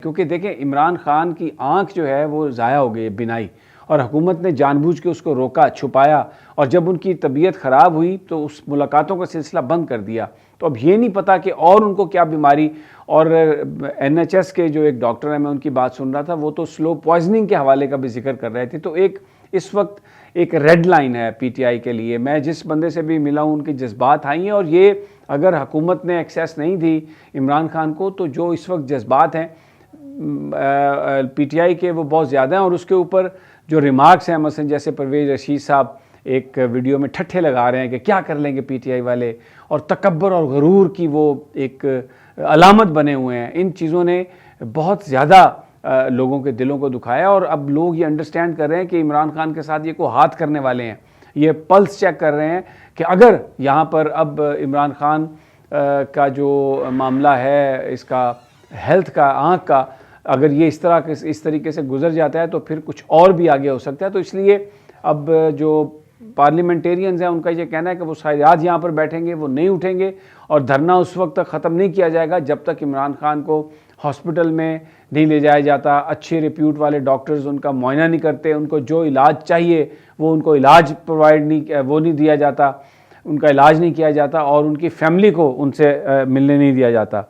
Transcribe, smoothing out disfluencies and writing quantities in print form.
क्योंकि देखें इमरान खान की आंख जो है वो ज़ाया हो गई बिनाई, और हुकूमत ने जानबूझ के उसको रोका, छुपाया, और जब उनकी तबीयत ख़राब हुई तो उस मुलाकातों का सिलसिला बंद कर दिया। तो अब ये नहीं पता कि और उनको क्या बीमारी। और NHS के जो एक डॉक्टर हैं, मैं उनकी बात सुन रहा था, वो तो स्लो पॉइजनिंग के हवाले का भी जिक्र कर रहे थे। तो एक इस वक्त एक रेड लाइन है PTI के लिए। मैं जिस बंदे से भी मिला हूँ उनके जज्बात आई हैं, और ये अगर हुकूमत ने एक्सेस नहीं दी इमरान खान को तो जो इस वक्त जज्बात हैं PTI के वो बहुत ज़्यादा हैं। और उसके ऊपर जो रिमार्क्स हैं, मसलन जैसे परवेज़ रशीद साहब एक वीडियो में ठट्ठे लगा रहे हैं कि क्या कर लेंगे PTI वाले, और तकब्बर और गरूर की वो एक अलामत बने हुए हैं। इन चीज़ों ने बहुत ज़्यादा लोगों के दिलों को दुखाया, और अब लोग ये अंडरस्टैंड कर रहे हैं कि इमरान खान के साथ ये को हाथ करने वाले हैं। ये पल्स चेक कर रहे हैं कि अगर यहाँ पर अब इमरान खान का जो मामला है, इसका हेल्थ का, आँख का, अगर ये इस तरीके से गुजर जाता है तो फिर कुछ और भी आगे हो सकता है। तो इसलिए अब जो पार्लियामेंटेरियंस हैं उनका ये कहना है कि वो शायद आज यहाँ पर बैठेंगे, वो नहीं उठेंगे, और धरना उस वक्त तक ख़त्म नहीं किया जाएगा जब तक इमरान खान को हॉस्पिटल में नहीं ले जाया जाता, अच्छे रिप्यूट वाले डॉक्टर्स उनका मुआयना नहीं करते, उनको जो इलाज चाहिए वो उनको इलाज प्रोवाइड नहीं दिया जाता, उनका इलाज नहीं किया जाता, और उनकी फैमिली को उनसे मिलने नहीं दिया जाता।